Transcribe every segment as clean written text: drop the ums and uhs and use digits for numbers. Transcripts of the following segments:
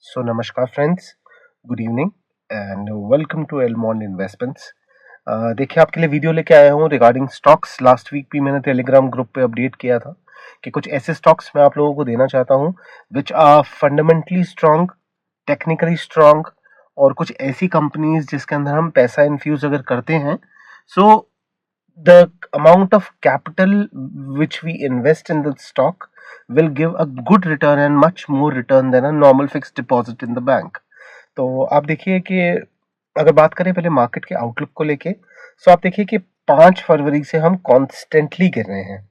नमस्कार friends, good evening and welcome to Almond Investments. देखिए, आपके लिए वीडियो लेके आया हूँ रिगार्डिंग स्टॉक्स। लास्ट वीक भी मैंने टेलीग्राम ग्रुप पे अपडेट किया था कि कुछ ऐसे स्टॉक्स मैं आप लोगों को देना चाहता हूँ which are fundamentally strong, technically strong, और कुछ ऐसी कंपनीज जिसके अंदर हम पैसा इन्फ्यूज अगर करते हैं, सो the amount of capital which we invest in the stock will give a good return and much more return than a normal fixed deposit in the bank. तो आप देखिए कि अगर बात करें पहले मार्केट के आउटलुक को लेके, सो आप देखिए कि 5 फरवरी से हम कॉन्स्टेंटली गिर रहे हैं।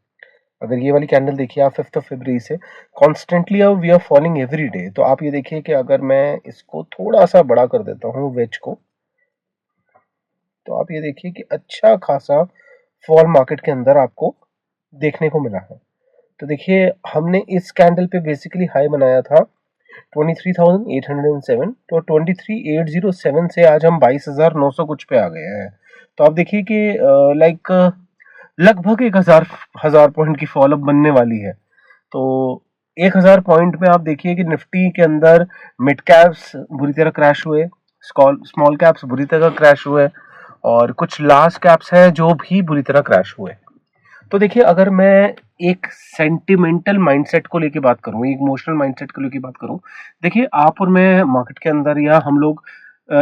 अगर ये वाली कैंडल देखिए आप 5 फरवरी से कॉन्स्टेंटली अब we are falling every day. तो आप ये देखिए कि अगर मैं इसको थोड़ा सा बड़ा कर देता हूँ वेज को, तो आप ये देखिए कि अच्छा खासा फॉल मार्केट के अंदर आपको देखने को मिला है। तो देखिए, हमने इस कैंडल पे बेसिकली हाई बनाया था 23,807, तो 23,807 से आज हम 22,900 कुछ पे आ गए हैं। तो आप देखिए कि लाइक लगभग 1,000 पॉइंट की फॉल अप बनने वाली है। तो 1,000 पॉइंट में आप देखिए कि निफ्टी के अंदर मिड कैप्स बुरी तरह क्रैश हुए, स्मॉल कैप्स बुरी तरह क्रैश हुए, और कुछ लार्ज कैप्स हैं जो भी बुरी तरह क्रैश हुए। तो देखिए, अगर मैं एक सेंटिमेंटल माइंडसेट को लेके बात करूं, एक इमोशनल माइंडसेट को लेके बात करूं, देखिए आप और मैं मार्केट के अंदर या हम लोग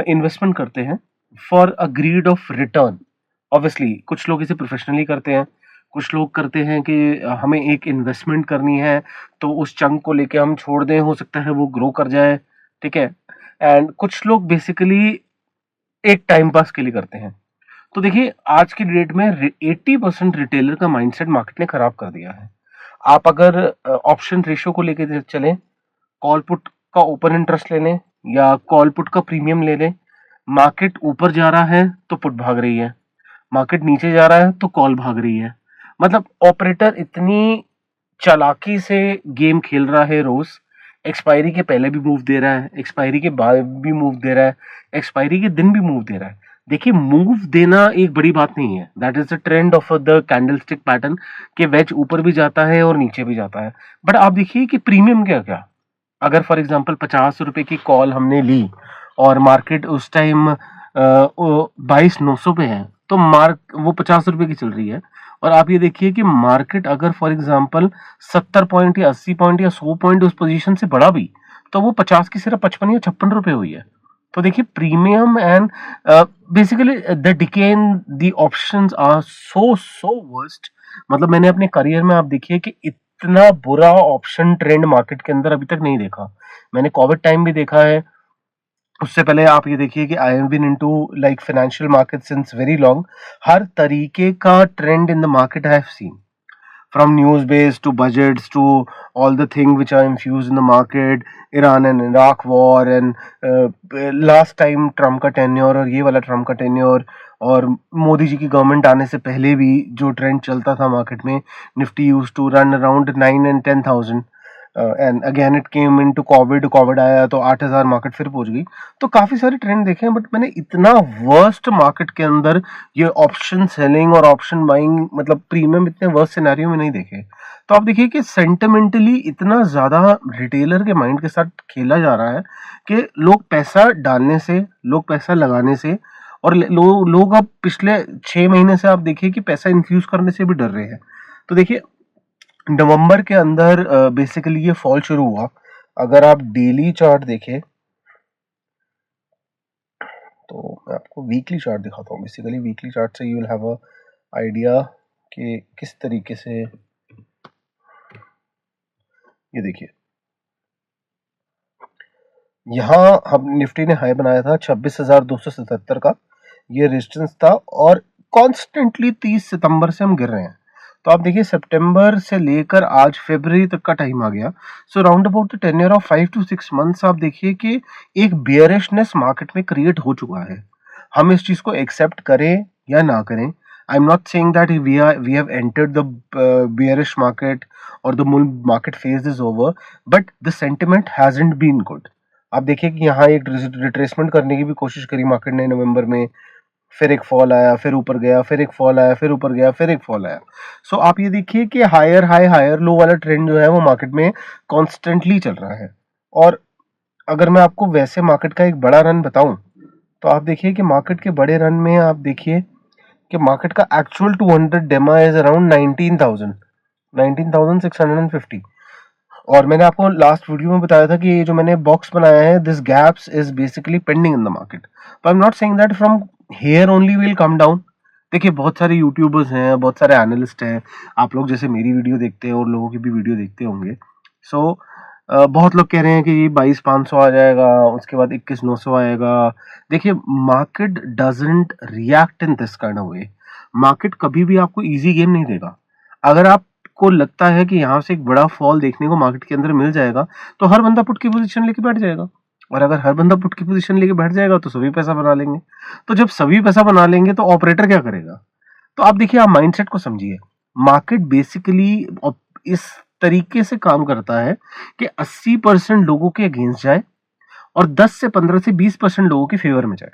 इन्वेस्टमेंट करते हैं for a greed of return. Obviously कुछ लोग इसे प्रोफेशनली करते हैं, कुछ लोग करते हैं कि हमें एक इन्वेस्टमेंट करनी है तो उस चंक को लेके हम छोड़ दें, हो सकता है वो ग्रो कर जाए, ठीक है। एंड कुछ लोग बेसिकली एक टाइम पास के लिए करते हैं। तो देखिए, आज की डेट में 80% रिटेलर का माइंडसेट मार्केट ने खराब कर दिया है। आप अगर ऑप्शन रेशियो को लेके चलें, कॉल पुट का ओपन इंटरेस्ट ले लें या कॉल पुट का प्रीमियम ले लें, मार्केट ऊपर जा रहा है तो पुट भाग रही है, मार्केट नीचे जा रहा है तो कॉल भाग रही है। मतलब ऑपरेटर इतनी चालाकी से गेम खेल रहा है रोज। एक्सपायरी के पहले भी मूव दे रहा है, एक्सपायरी के बाद भी मूव दे रहा है, एक्सपायरी के दिन भी मूव दे रहा है। देखिए, मूव देना एक बड़ी बात नहीं है, that is the trend of the candlestick pattern कि वेज ऊपर भी जाता है और नीचे भी जाता है। बट आप देखिए कि प्रीमियम क्या क्या, अगर फॉर एग्जांपल 50 रुपए की कॉल हमने ली और मार्केट उस टाइम 22,900 पे है, तो मार्क वो 50 रुपए की चल रही है, और आप ये देखिए कि मार्केट अगर फॉर एग्जांपल 70 पॉइंट या 80 पॉइंट या 100 पॉइंट उस पोजीशन से बढ़ा भी, तो वो 50 की सिर्फ 55 या 56 रुपए हुई है। तो देखिए, premium and basically the decay in the options are so worst. मतलब मैंने अपने करियर में आप देखिए कि इतना बुरा ऑप्शन ट्रेंड मार्केट के अंदर अभी तक नहीं देखा। मैंने कोविड टाइम भी देखा है, उससे पहले आप ये देखिए कि I have been into like financial market since very long. हर तरीके का trend in the market I have seen, from news based to budgets to all the things which are infused in the market, Iran and Iraq war, and last time Trump का tenure और ये वाला Trump का tenure, और मोदी जी की government आने से पहले भी जो ट्रेंड चलता था मार्केट में, Nifty use to run around 9 and 10,000, and again it came into Covid आया तो 8,000 मार्केट फिर पहुंच गई। तो काफी सारे ट्रेंड देखे हैं, बट मैंने इतना वर्स्ट मार्केट के अंदर ये ऑप्शन सेलिंग और ऑप्शन बाइंग, मतलब प्रीमियम, इतने वर्स्ट सिनेरियो में नहीं देखे। तो आप देखिए कि सेंटिमेंटली इतना ज्यादा रिटेलर के माइंड के साथ खेला जा रहा है कि लोग पैसा डालने से, लोग पैसा लगाने से, और लोग अब पिछले 6 महीने से आप देखिए कि पैसा इन्फ्यूज करने से भी डर रहे हैं। तो देखिए, नवंबर के अंदर बेसिकली ये फॉल शुरू हुआ। अगर आप डेली चार्ट देखें, तो मैं आपको वीकली चार्ट दिखाता हूँ। बेसिकली वीकली चार्ट से you will have a idea कि किस तरीके से, ये देखिए, यहाँ हम निफ्टी ने हाई बनाया था 26,277 का, ये रेजिस्टेंस था, और कॉन्स्टेंटली 30 सितंबर से हम गिर रहे हैं। तो आप देखिए, सितंबर से लेकर आज फरवरी तक का टाइम आ गया। सो round about the tenure of 5 to 6 months आप देखिए कि एक बियरिशनेस मार्केट में क्रिएट हो चुका है। हम इस चीज को एक्सेप्ट करें या ना करें, I am not saying that we have entered the bearish market और the bull market phase is over, but the sentiment hasn't been good. आप देखिए कि यहाँ एक रिट्रेसमेंट करने की भी कोशिश करी मार्केट ने नवंबर में, फिर एक फॉल आया, फिर ऊपर गया, फिर एक फॉल आया, फिर ऊपर गया, फिर एक फॉल आया। सो आप ये देखिए कि हायर हाई हायर लो वाला ट्रेंड जो है वो मार्केट में कॉन्स्टेंटली चल रहा है। और अगर मैं आपको वैसे मार्केट का एक बड़ा रन बताऊं, तो आप देखिए कि मार्केट के बड़े रन में आप देखिए कि मार्केट का एक्चुअल 200 डेमा इज अराउंड 19,650। और मैंने आपको लास्ट वीडियो में बताया था कि ये जो मैंने बॉक्स बनाया है, this gaps is basically pending in the market. तो I am not saying that from here only will come down. देखिए बहुत सारे यूट्यूबर्स हैं, बहुत सारे एनालिस्ट हैं, आप लोग जैसे मेरी वीडियो देखते हैं और लोगों की भी वीडियो देखते होंगे। सो बहुत लोग कह रहे हैं कि ये 22,500 आ जाएगा, उसके बाद 21,900 आएगा। देखिए market doesn't react in this kind of way. Market कभी भी आपको इजी गेम नहीं देगा। अगर आपको लगता है कि यहाँ से एक बड़ा फॉल देखने को मार्केट के अंदर मिल जाएगा, तो हर बंदा पुट की पोजीशन लेके बैठ जाएगा। और अगर हर बंदा पुट की पोजीशन लेके बैठ जाएगा तो सभी पैसा बना लेंगे। तो जब सभी पैसा बना लेंगे तो ऑपरेटर क्या करेगा? तो आप देखिए, आप माइंडसेट को समझिए। मार्केट बेसिकली इस तरीके से काम करता है कि 80% लोगों के अगेंस्ट जाए और 10 से 15 से 20% लोगों के फेवर में जाए।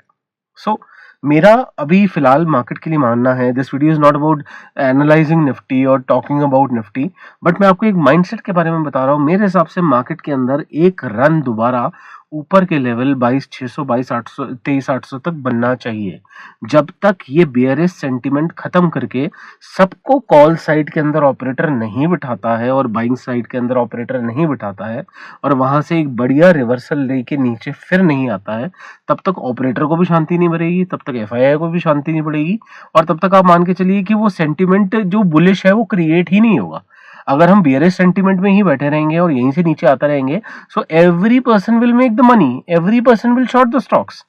सो मेरा अभी फिलहाल मार्केट के लिए मानना है, this video is not about analysing Nifty और टॉकिंग अबाउट निफ्टी, बट मैं आपको एक माइंडसेट के बारे में बता रहा हूँ। मेरे हिसाब से मार्केट के अंदर एक रन दोबारा ऊपर के लेवल 22,600, 22,800, 23,800 तक बनना चाहिए। जब तक ये बेयरिश सेंटिमेंट खत्म करके सबको कॉल साइड के अंदर ऑपरेटर नहीं बिठाता है और बाइंग साइड के अंदर ऑपरेटर नहीं बिठाता है और वहां से एक बढ़िया रिवर्सल लेके नीचे फिर नहीं आता है, तब तक ऑपरेटर को भी शांति नहीं बढ़ेगी, तब तक एफआईआई को भी शांति नहीं बढ़ेगी, और तब तक आप मान के चलिए कि वो सेंटिमेंट जो बुलिश है वो क्रिएट ही नहीं होगा। अगर हम बियरिश सेंटिमेंट में ही बैठे रहेंगे और यहीं से नीचे आता रहेंगे, so every person will make the money, every person will short the stocks.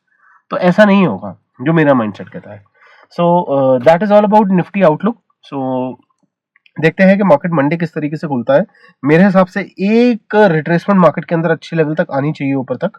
तो ऐसा नहीं होगा जो मेरा माइंडसेट कहता है। So that is all about Nifty outlook. So देखते हैं कि मार्केट मंडे किस तरीके से खुलता है। मेरे हिसाब से एक रिट्रेसमेंट मार्केट के अंदर अच्छी लेवल तक आनी चाहिए ऊपर तक,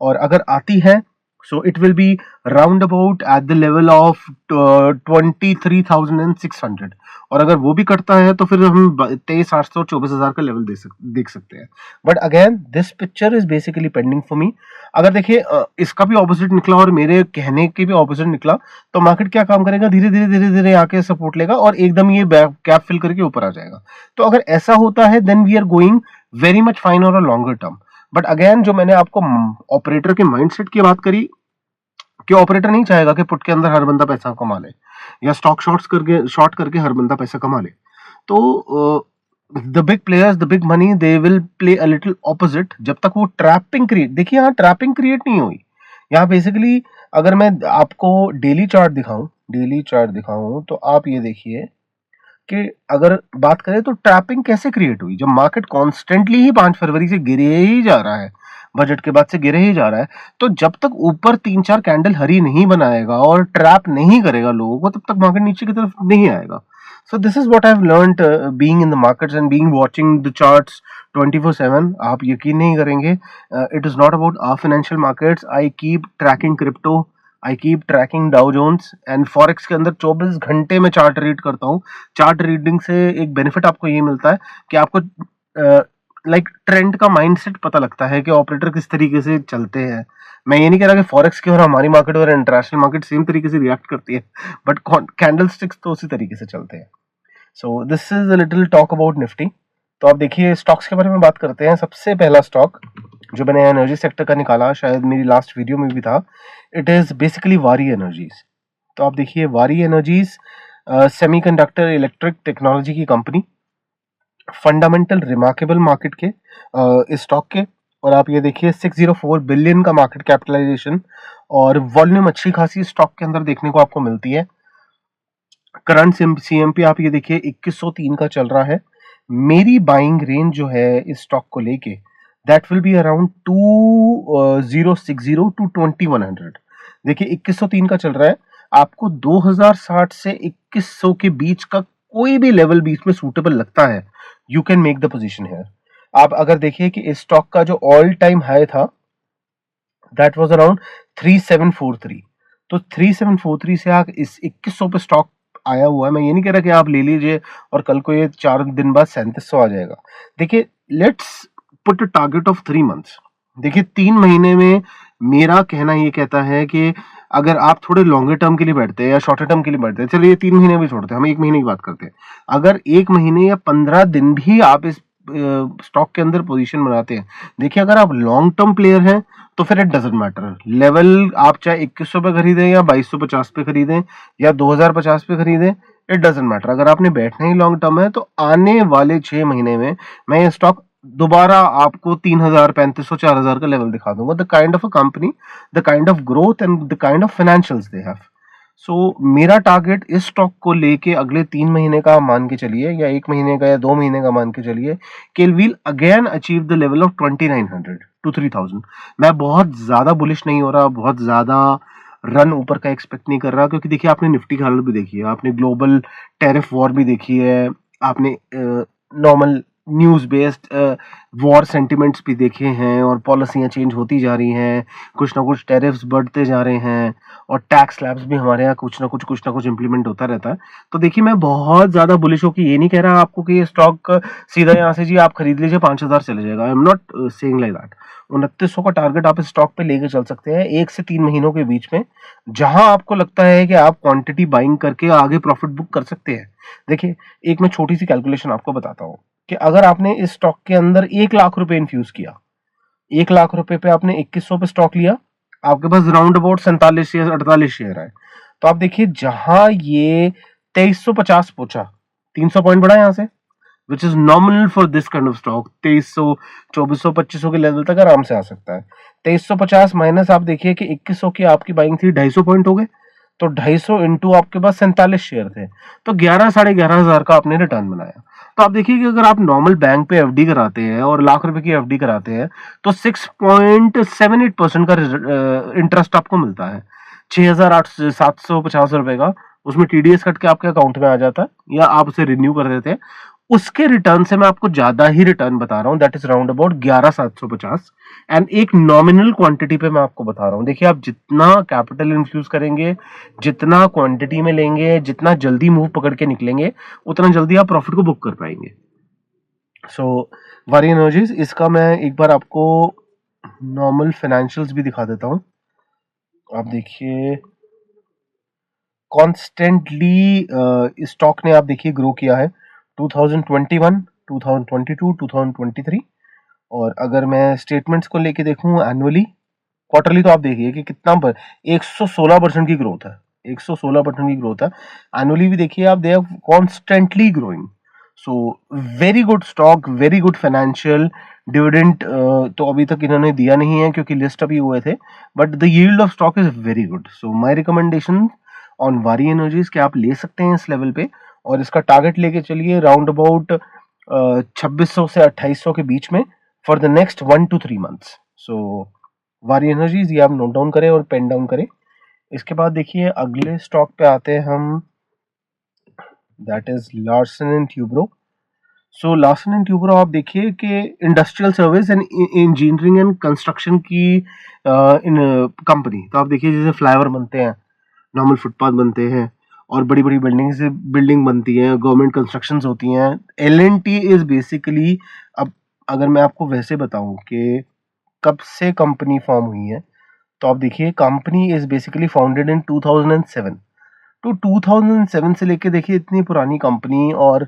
और अगर आती है so it will be round about eight the level of 23,600, और अगर वो भी करता है तो फिर हम 23,800 24,000 का लेवल देख सकते हैं। But again this picture is basically pending for me. अगर देखिए इसका भी ऑपोजिट निकला और मेरे कहने के भी ऑपोजिट निकला, तो मार्केट क्या काम करेगा, धीरे धीरे धीरे धीरे आके सपोर्ट लेगा और एकदम ये गैप फिल करके ऊपर आ जाएगा। तो अगर ऐसा होता है then we are going very much fine और a longer term. But again जो मैंने आपको ऑपरेटर के माइंडसेट की बात करी कि ऑपरेटर नहीं चाहेगा कि पुट के अंदर हर बंदा पैसा कमा ले या स्टॉक शॉर्ट करके हर बंदा पैसा कमा ले। तो the big players, the big money, they will play a little opposite जब तक वो ट्रैपिंग क्रिएट, देखिए यहाँ ट्रैपिंग क्रिएट नहीं हुई। यहाँ बेसिकली अगर मैं आपको डेली चार्ट दिखाऊं तो आप ये देखिए कि अगर बात करें तो ट्रैपिंग कैसे क्रिएट हुई, जब मार्केट कॉन्स्टेंटली ही 5 फरवरी से गिरे ही जा रहा है, बजट के बाद से गिरे ही जा रहा है, तो जब तक ऊपर 3-4 कैंडल हरी नहीं बनाएगा और ट्रैप नहीं करेगा लोगों को, तब तक मार्केट नीचे की तरफ नहीं आएगा। So this is what I've learned being in the markets and being watching the charts 24/7. आप यकीन नहीं करेंगे, it is not about our financial markets. I keep tracking crypto, I keep tracking Dow Jones and Forex के अंदर 24 घंटे में chart read करता हूँ। चार्ट रीडिंग से एक बेनिफिट आपको ये मिलता है कि आपको लाइक ट्रेंड का माइंडसेट पता लगता है कि ऑपरेटर किस तरीके से चलते हैं। मैं ये नहीं कह रहा कि फॉरेक्स की और हमारी मार्केट और इंटरनेशनल मार्केट सेम तरीके से रिएक्ट करती है, बट कैंडल स्टिक्स तो उसी तरीके से चलते हैं। So this is a little talk about Nifty. तो आप देखिए स्टॉक्स के बारे में बात करते हैं। सबसे पहला स्टॉक जो मैंने एनर्जी सेक्टर का निकाला, शायद मेरी लास्ट वीडियो में भी था, इट इज बेसिकली वारी एनर्जीज। तो आप देखिए वारी एनर्जीज सेमीकंडक्टर इलेक्ट्रिक टेक्नोलॉजी की कंपनी, फंडामेंटल रिमार्केबल मार्केट के इस स्टॉक के, और आप ये देखिए 604 बिलियन का मार्केट कैपिटलाइजेशन और वॉल्यूम अच्छी खासी स्टॉक के अंदर देखने को आपको मिलती है। करंट सीएमपी आप ये देखिए 2103 का चल रहा है। मेरी बाइंग रेंज जो है इस स्टॉक को लेके that will be around 2060 to 2100। देखिए 2103 का चल रहा है, आपको 2060 से 2100 के बीच का कोई भी लेवल बीच में सूटेबल लगता है, you can make the position here. आप अगर देखिए कि इस स्टॉक का जो ऑल टाइम हाई था दैट वाज अराउंड 3743, तो 3743 से आप इस 2100 पे स्टॉक आया हुआ है। मैं ये नहीं कह रहा कि आप ले लीजिए और कल को ये 4 दिन बाद 3700 आ जाएगा। देखिए let's put a target of 3 months. देखिए 3 महीने में मेरा कहना ये कहता है कि अगर आप थोड़े लॉन्गर टर्म के लिए बैठते हैं या शॉर्टर टर्म के लिए बैठते हैं, चलिए 3 महीने भी छोड़ते हैं, हम 1 महीने की बात करते हैं। अगर 1 महीने या 15 दिन भी आप इस स्टॉक के अंदर पोजीशन बनाते हैं, देखिए अगर आप लॉन्ग टर्म प्लेयर हैं तो फिर इट डजेंट मैटर, लेवल आप चाहे 2100 पे खरीदें या 2250 पे खरीदें या 2050 पे खरीदें, इट डजेंट मैटर। अगर आपने बैठना ही लॉन्ग टर्म है तो आने वाले 6 महीने में मैं ये स्टॉक दोबारा आपको 3000, 3500, 4000 का लेवल दिखा दूंगा। The kind of a company, the kind of growth and the kind of financials they have. So मेरा टारगेट इस स्टॉक को लेके अगले 3 महीने का मान के चलिए या 1 महीने का या 2 महीने का मान के चलिए कि will again achieve the level of 2900 to 3000। मैं बहुत ज्यादा बुलिश नहीं हो रहा, बहुत ज्यादा रन ऊपर का एक्सपेक्ट नहीं कर रहा, क्योंकि देखिए आपने निफ्टी की हालत भी देखी है, आपने ग्लोबल टेरिफ वॉर भी देखी है, आपने normal news based war sentiments भी देखे हैं, और पॉलिसियां चेंज होती जा रही हैं, कुछ ना कुछ टेरिफ्स बढ़ते जा रहे हैं, और टैक्स स्लैब्स भी हमारे यहाँ कुछ ना कुछ इम्प्लीमेंट होता रहता है। तो देखिए मैं बहुत ज्यादा बुलिश हूँ कि ये नहीं कह रहा आपको कि ये स्टॉक सीधा यहाँ से जी आप खरीद लीजिए 5000 चले जाएगा, आई am not saying like that. 2900 का टारगेट आप इस स्टॉक पे लेके चल सकते हैं 1 से 3 महीनों के बीच में, जहां आपको लगता है कि आप क्वांटिटी बाइंग करके आगे प्रॉफिट बुक कर सकते हैं। देखिए एक मैं छोटी सी कैलकुलेशन आपको बताता हूँ कि अगर आपने इस स्टॉक के अंदर 1 लाख रुपए इन्फ्यूज किया, 1 लाख रुपए पे आपने 2100 पे स्टॉक लिया, आपके पास राउंड अबाउट 47 शेयर 48 शेयर है, तो आप देखिए जहां ये 2350 पहुंचा, 300 पॉइंट बढ़ा यहां से, which is nominal for this kind of stock. 2300, 2400, 2500 के लेवल तक आराम से आ सकता है। 2350 माइनस आप देखिए कि 2100 की आपकी बाइंग थी, 250 पॉइंट हो गए, तो 250 इंटू आपके पास 47 शेयर थे, तो 11 साढ़े 11 हजार का आपने रिटर्न बनाया। तो आप देखिए कि अगर आप नॉर्मल बैंक पे एफडी कराते हैं और लाख रुपए की एफडी कराते हैं तो 6.78% का इंटरेस्ट आपको मिलता है। 6750 रुपए का उसमें टीडीएस कट के आपके अकाउंट में आ जाता है या आप उसे रिन्यू कर देते हैं। उसके रिटर्न से मैं आपको ज्यादा ही रिटर्न बता रहा हूं, that is round about 11750, and एक नॉमिनल क्वांटिटी पे मैं आपको बता रहा हूं। देखिए आप जितना कैपिटल इन्फ्यूज करेंगे, जितना क्वांटिटी में लेंगे, जितना जल्दी मूव पकड़ के निकलेंगे, उतना जल्दी आप प्रॉफिट को बुक कर पाएंगे। सो वारी एनर्जीज, इसका मैं एक बार आपको नॉर्मल फाइनेंशियल्स भी दिखा देता हूं। आप देखिए कॉन्स्टेंटली इस स्टॉक ने आप देखिए ग्रो किया है 2021, 2022, 2023, और अगर मैं स्टेटमेंट्स को लेके देखूं एनुअली, क्वार्टरली, तो आप देखिए कि कितना 116% की ग्रोथ है, 116% की ग्रोथ है। एनुअली भी देखिए आप, they are constantly growing. So very good stock, very good financial. Dividend तो अभी तक इन्होंने दिया नहीं है क्योंकि लिस्ट अभी हुए थे, but the yield of stock is very good. So my recommendation on वारी एनर्जीज के आप ले सकते हैं इस लेवल पे, और इसका टारगेट लेके चलिए राउंड अबाउट 2600 से 2800 के बीच में for the next 1 to 3 months. So Waaree Energies ये आप नोट डाउन करें और पेन डाउन करें। इसके बाद देखिए अगले स्टॉक पे आते हैं हम, that is Larsen and Toubro. So Larsen and Toubro आप देखिए कि industrial service and engineering and construction की इन कंपनी। तो आप देखिए जैसे फ्लाईओवर बनते हैं, नॉर्मल फुटपाथ बनते हैं, और बड़ी बड़ी बिल्डिंग बनती है, गवर्नमेंट कंस्ट्रक्शंस होती हैं। L&T इज बेसिकली, अब अगर मैं आपको वैसे बताऊं कि कब से कंपनी फॉर्म हुई है, तो आप देखिए company is basically founded in 2007। तो 2007 से लेके देखिए इतनी पुरानी कंपनी, और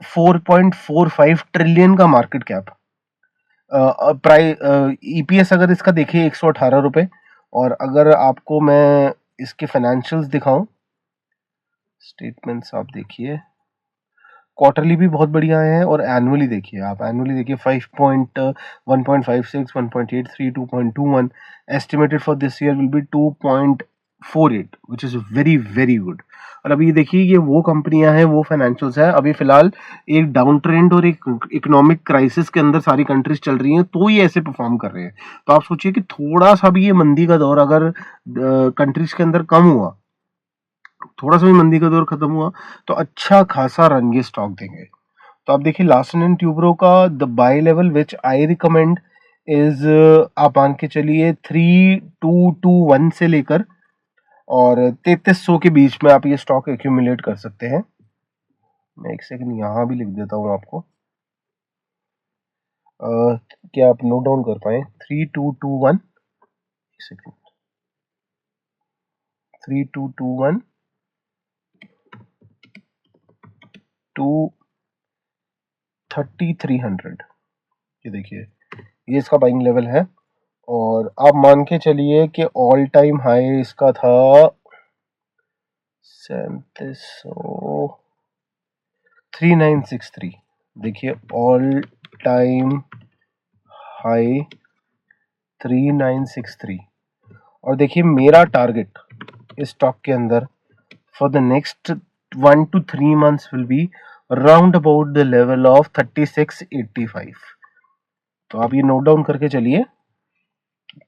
4.45 ट्रिलियन का मार्केट कैप, ईपीएस अगर इसका देखिए 118 रुपए, और अगर आपको मैं इसके फाइनेंशियल्स दिखाऊं, स्टेटमेंट्स आप देखिए क्वार्टरली भी बहुत बढ़िया है, और एनुअली देखिए, आप एनुअली देखिए 1.56, 1.83, 2.21, estimated for this year will be 2.48, which is very very good. और अभी देखिए ये वो कंपनियां हैं, वो फाइनेंशियल्स है, अभी फिलहाल एक डाउन ट्रेंड और एक इकोनॉमिक क्राइसिस के अंदर सारी कंट्रीज चल रही हैं, तो ये ऐसे परफॉर्म कर रहे हैं। तो आप सोचिए कि थोड़ा सा भी ये मंदी का दौर अगर कंट्रीज के अंदर कम हुआ, थोड़ा सा भी मंदी का दौर खत्म हुआ, तो अच्छा खासा रन ये स्टॉक देंगे। तो आप देखिए लार्सन एंड ट्यूब्रो का the buy level which I recommend is, आप मान के चलिए 3221 से लेकर और 3300 के बीच में आप ये स्टॉक एक्यूमुलेट कर सकते हैं। मैं एक सेकंड यहाँ भी लिख देता हूँ आपको, क्या आप नोट डाउन कर पाए? 3221, सेकंड, 3221 टू 3300, ये देखिए, ये इसका बाइंग लेवल है। और आप मान के चलिए कि ऑल टाइम हाई इसका था 3963। देखिए ऑल टाइम हाई 3963। और देखिए मेरा टारगेट इस स्टॉक के अंदर for the next 1 to 3 months will be round about the level of 3685। तो आप ये नोट डाउन करके चलिए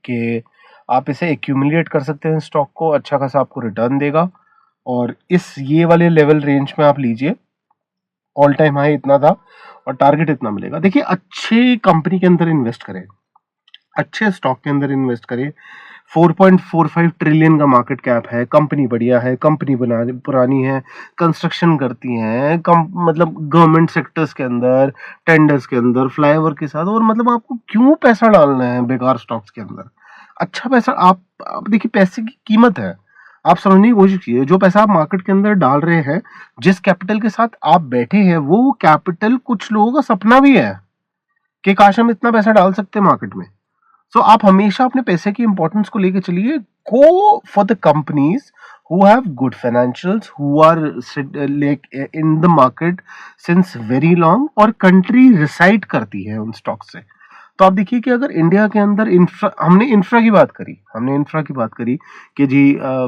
कि आप इसे एक्यूमुलेट कर सकते हैं स्टॉक को, अच्छा खासा आपको रिटर्न देगा। और इस ये वाले लेवल रेंज में आप लीजिए, ऑल टाइम हाई इतना था और टारगेट इतना मिलेगा। देखिए अच्छी कंपनी के अंदर इन्वेस्ट करें, अच्छे स्टॉक के अंदर इन्वेस्ट करें। 4.45 ट्रिलियन का मार्केट कैप है, कंपनी बढ़िया है, कंपनी बना पुरानी है, कंस्ट्रक्शन करती हैं, मतलब गवर्नमेंट सेक्टर्स के अंदर, टेंडर्स के अंदर, फ्लाईओवर के साथ। और मतलब आपको क्यों पैसा डालना है बेकार स्टॉक्स के अंदर? अच्छा पैसा आप देखिए, पैसे की कीमत है, आप समझने की कोशिश कीजिए। जो पैसा आप मार्केट के अंदर डाल रहे हैं, जिस कैपिटल के साथ आप बैठे हैं, वो कैपिटल कुछ लोगों का सपना भी है कि काश हम इतना पैसा डाल सकते हैं मार्केट में। सो आप हमेशा अपने पैसे की इंपॉर्टेंस को लेके चलिए। Go for the companies who have good financials, who are like in the market since very long, और कंट्री रिसाइड करती है उन स्टॉक से। तो आप देखिए कि अगर इंडिया के अंदर हमने इंफ्रा की बात करी कि जी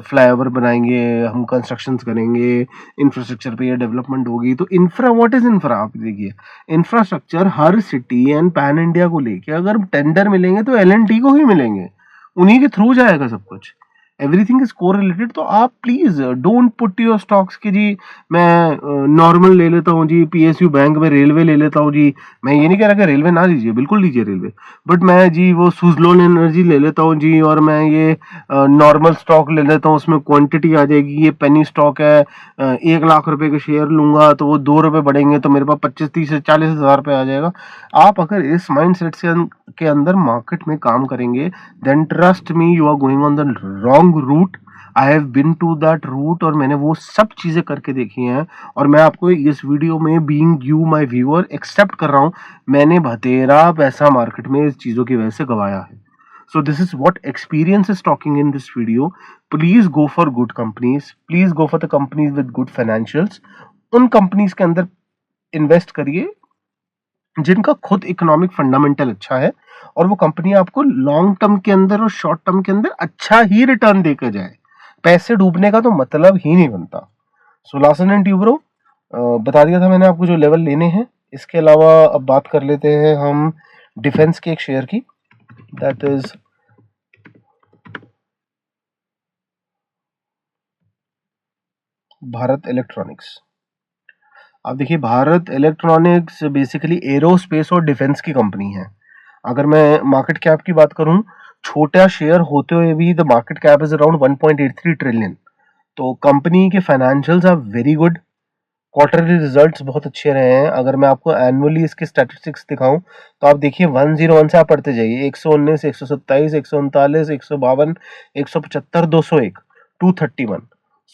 फ्लाईओवर बनाएंगे, हम कंस्ट्रक्शन करेंगे, इंफ्रास्ट्रक्चर पे ये डेवलपमेंट होगी। तो इंफ्रा, व्हाट इज इंफ्रा? आप देखिए, infrastructure her city and pan India को लेके अगर टेंडर मिलेंगे तो L&T को ही मिलेंगे, उन्हीं के थ्रू जाएगा सब कुछ। Everything is correlated. तो आप please don't put your stocks कि जी मैं नॉर्मल ले लेता हूँ जी, PSU बैंक में रेलवे ले लेता हूँ जी। मैं ये नहीं कह रहा कि रेलवे ना लीजिए, बिल्कुल लीजिए रेलवे, बट मैं जी वो सुजलोन एनर्जी ले लेता हूँ जी, और मैं ये नॉर्मल स्टॉक ले लेता हूँ, उसमें क्वांटिटी आ जाएगी, ये पेनी स्टॉक है, 1 लाख रुपए के शेयर लूंगा तो वो 2 रुपए बढ़ेंगे तो मेरे पास 25, 30, 40 हजार रुपये आ जाएगा। आप अगर इस माइंड सेट से के अंदर मार्केट में काम करेंगे, then trust me you are going on the wrong route। I have been to that route और मैंने वो सब चीजें करके देखी हैं। और मैं आपको इस वीडियो में being you my viewer accept कर रहा हूँ, मैंने बतेरा पैसा मार्केट में इस चीजों की वजह से गवाया है। So this is what experience is talking in this video। Please go for good companies, please go for the companies with good financials। उन कंपनीज के अंदर इन्वेस्ट करिए जिनका खुद इकोनॉमिक फंडामेंटल अच्छा है, और वो कंपनी आपको लॉन्ग टर्म के अंदर और शॉर्ट टर्म के अंदर अच्छा ही रिटर्न देकर जाए। पैसे डूबने का तो मतलब ही नहीं बनता। सो लार्सन एंड ट्यूब्रो, बता दिया था मैंने आपको जो लेवल लेने हैं। इसके अलावा अब बात कर लेते हैं हम डिफेंस के एक शेयर की, दैट इज भारत इलेक्ट्रॉनिक्स। आप देखिए, भारत इलेक्ट्रॉनिक्स बेसिकली एरोस्पेस और डिफेंस की कंपनी है। अगर मैं मार्केट कैप की बात करूं, छोटा शेयर होते हुए भी the market cap is around 1.83 trillion. तो कंपनी के financials are very good, quarterly results बहुत अच्छे रहे हैं। अगर मैं आपको एनुअली इसके स्टैटिस्टिक्स दिखाऊं तो आप देखिए 101 से आप पढ़ते जाइए, 119, 127, 139, 152, 175, 201, 231।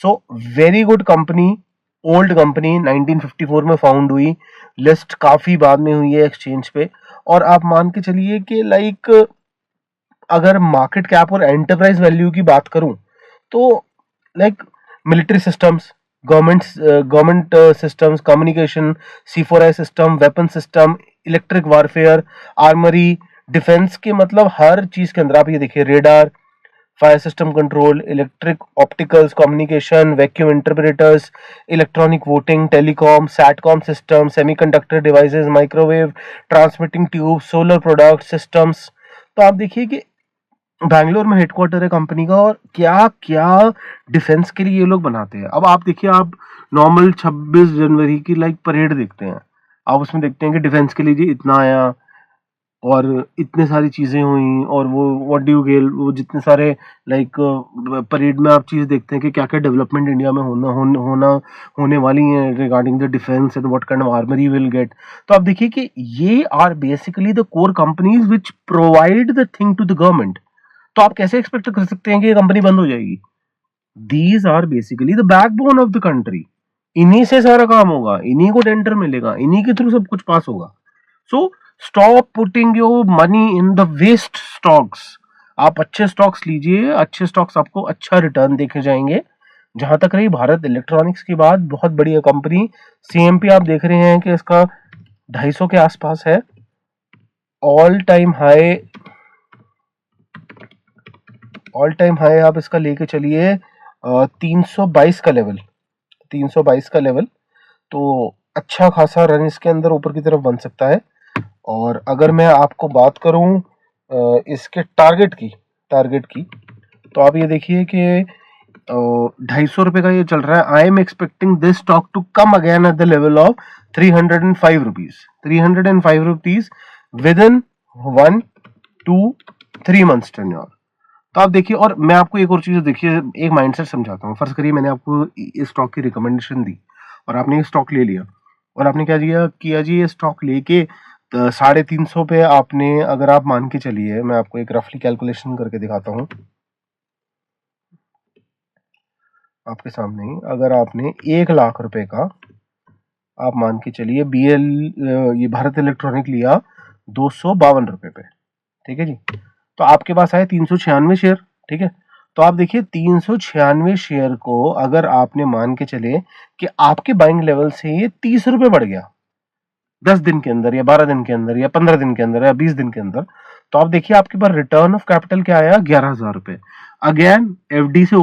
सो very good company, old company, 1954 में फाउंड हुई, लिस्ट काफी बाद में हुई है एक्सचेंज पे। और आप मान के चलिए कि लाइक अगर मार्केट कैप और एंटरप्राइज वैल्यू की बात करूं तो like military systems, government systems, communication, C4I system, weapon system, electric warfare, armoury, defence के मतलब हर चीज के अंदर आप ये देखिए, radar, fire system control, electric opticals, communication, vacuum interpreters, electronic voting, telecom, satcom system, semiconductor devices, microwave, transmitting tube, solar product systems. तो आप देखिए कि बैंगलोर में हेडक्वार्टर है कंपनी का, और क्या क्या डिफेंस के लिए ये लोग बनाते हैं। अब आप देखिए, आप नॉर्मल 26 जनवरी की लाइक परेड देखते हैं, आप उसमें देखते हैं कि डिफेंस के लिए जी इतना आया और इतने सारी चीजें हुई, और वो व्हाट डू यू गेल, वो जितने सारे लाइक परेड में आप चीज देखते हैं कि क्या क्या डेवलपमेंट इंडिया में होने वाली है regarding the defence and what kind of armour you will get. तो आप देखिए कि ये are basically the core companies which provide the thing to the government. तो आप कैसे एक्सपेक्ट कर सकते हैं कि ये कंपनी बंद हो जाएगी? These are basically the backbone of the country. इन्हीं से सारा काम होगा, इन्हीं को टेंडर मिलेगा, इन्हीं के थ्रू सब कुछ पास होगा। So stop putting your money in the waste stocks. आप अच्छे स्टॉक्स लीजिए, अच्छे स्टॉक्स आपको अच्छा रिटर्न देखे जाएंगे। जहां तक रही भारत इलेक्ट्रॉनिक्स की बात, बहुत बढ़िया कंपनी, सीएमपी आप देख रहे हैं कि इसका 250 के आसपास है। ऑल टाइम हाई आप इसका लेके चलिए 322 का लेवल, 322 का लेवल। तो अच्छा खासा रन इसके अंदर ऊपर की तरफ बन सकता है। और अगर मैं आपको बात करूं इसके टारगेट की, तो आप ये देखिए कि 250 का ये चल रहा है। I am expecting this stock to come again at the level of 305 rupees, 305 rupees within 1 2 3 months tenure. तो आप देखिए, और मैं आपको एक और चीज देखिए, एक माइंडसेट समझाता हूँ। फर्ज करिए मैंने आपको इस स्टॉक की रिकमेंडेशन दी और आपने ये स्टॉक ले लिया, और आपने क्या किया जी, ये स्टॉक लेके 350 पे आपने, अगर आप मान के चलिए, मैं आपको एक रफली कैलकुलेशन करके दिखाता हूँ आपके सामने ही। अगर आपने 1 लाख रुपए का, आप मान के चलिए ये भारत इलेक्ट्रॉनिक लिया 252 रुपए पे, ठीक है जी, तो आपके पास आए 396 शेयर, ठीक है। तो आप देखिए 396 शेयर को अगर आपने मान के चले कि आपके बाइंग लेवल से ये 30 रुपए बढ़ गया 10 दिन के अंदर, या 12 दिन के अंदर, या 15 दिन के अंदर, या 20 दिन के अंदर, तो आप देखिए आपके पास रिटर्न ऑफ कैपिटल क्या आया, 11,000 रुपए। अगेन एफडी से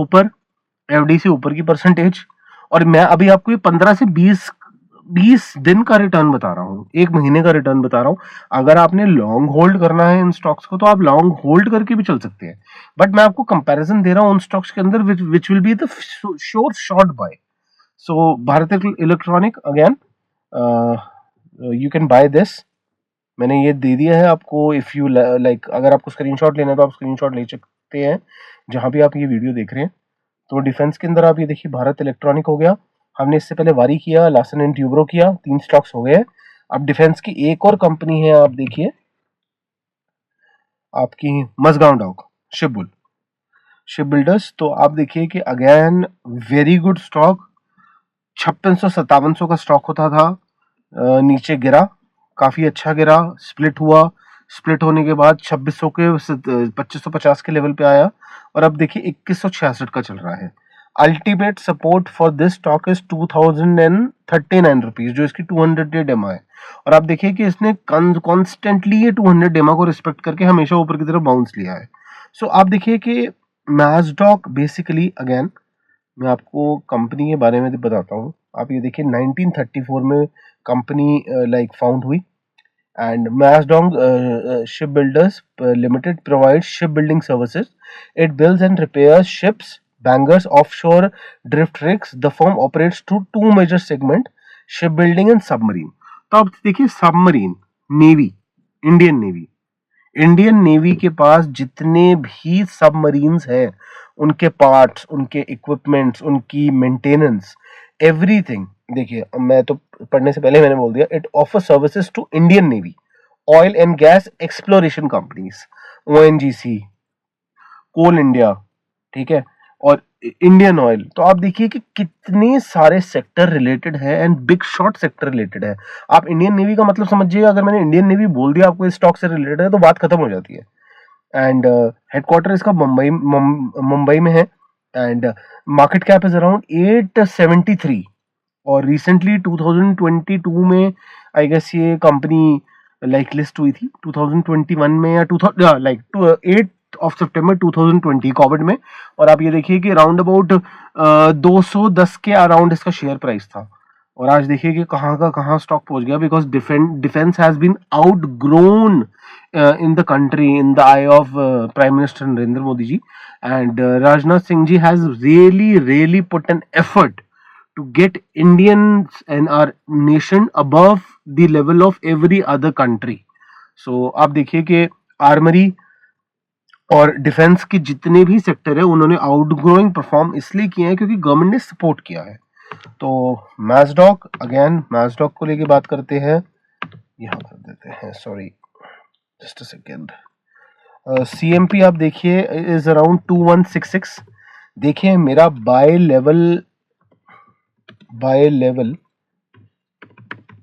ऊपर की परसेंटेज। और मैं अभी आपको ये 15 से 20 दिन का रिटर्न बता रहा हूँ, 1 महीने का रिटर्न बता रहा हूँ। अगर आपने लॉन्ग होल्ड करना है इन स्टॉक्स को, तो आप लॉन्ग होल्ड करके भी चल सकते हैं, बट मैं आपको कंपैरिजन दे रहा हूँ उन स्टॉक्स के अंदर which will be the sure short buy. So Bharat electronic again, you can buy this. मैंने ये दे दिया है आपको, इफ यू लाइक, अगर आपको स्क्रीनशॉट लेना है तो आप स्क्रीनशॉट ले सकते हैं जहां भी आप ये वीडियो देख रहे हैं। तो डिफेंस के अंदर आप ये देखिए, भारत इलेक्ट्रॉनिक हो गया, हमने इससे पहले वारी किया, लार्सन एंड ट्यूब्रो किया, 3 स्टॉक्स हो गए। अब डिफेंस की एक और कंपनी है, आप देखिए आपकी मजगांव डॉक शिप बिल्डर्स। तो आप देखिए कि अगेन वेरी गुड स्टॉक, 5600-5700 का स्टॉक होता था, नीचे गिरा, काफी अच्छा गिरा, स्प्लिट हुआ, स्प्लिट होने के बाद 2600 के 2550 के लेवल पे आया, और अब देखिए 2166 का चल रहा है। Ultimate support for this stock is 2039 rupees, जो इसकी 200 डे डेमा है। और आप देखिए कि इसने कॉन्स्टेंटली ये 200 डेमा को रिस्पेक्ट करके हमेशा ऊपर की तरफ बाउंस लिया है। सो आप देखिए कि नास्डॉक बेसिकली, अगेन मैं आपको कंपनी के बारे में बताता हूँ। आप ये देखिए 1934 में कंपनी लाइक फाउंड हुई, and Maasdong Shipbuilders Limited provides shipbuilding services. It builds and repairs ships, bangers, offshore drift rigs. The firm operates through 2 major segments: shipbuilding and submarine. तो आप देखिए सबमरीन, नेवी, इंडियन नेवी के पास जितने भी submarines हैं, उनके parts, उनके equipments, उनकी मेंटेनेंस, एवरीथिंग। देखिए मैं तो पढ़ने से पहले मैंने बोल दिया, it offer services to Indian navy, oil and gas exploration companies, ONGC, coal India, ठीक है, और इंडियन ऑयल। तो आप देखिए कि कितने सारे सेक्टर रिलेटेड है, and big shot sector related है। आप इंडियन नेवी का मतलब समझिएगा, अगर मैंने इंडियन नेवी बोल दिया आपको इस स्टॉक से रिलेटेड है, तो बात खत्म हो जाती है। एंड हेडक्वार्टर इसका मुंबई में है, and market cap is around 873। और रिसेंटली 2022 में आई गेस ये कंपनी लाइक लिस्ट हुई थी 2021 में, या 8 ऑफ सितंबर 2020 कोविड में। और आप ये देखिए कि राउंड अबाउट 210 के अराउंड इसका शेयर प्राइस था, और आज देखिए कि कहाँ का कहाँ स्टॉक पहुंच गया, because defence has been out grown in the country in the eye of prime minister Narendra Modi ji, and Rajnath Singh ji has really put an effort to get Indians and our nation above the level of every other country. So आप देखिए कि armoury और defence के जितने भी sector है, उन्होंने आउटग्रोइंग perform इसलिए किए हैं क्योंकि गवर्नमेंट ने सपोर्ट किया है। तो मैस्डॉक, अगेन मैस्डॉक को लेके बात करते हैं, यहाँ कर देते हैं, sorry just a second. CMP आप देखिए इज अराउंड 2166। देखिए मेरा बाय लेवल बाय लेवल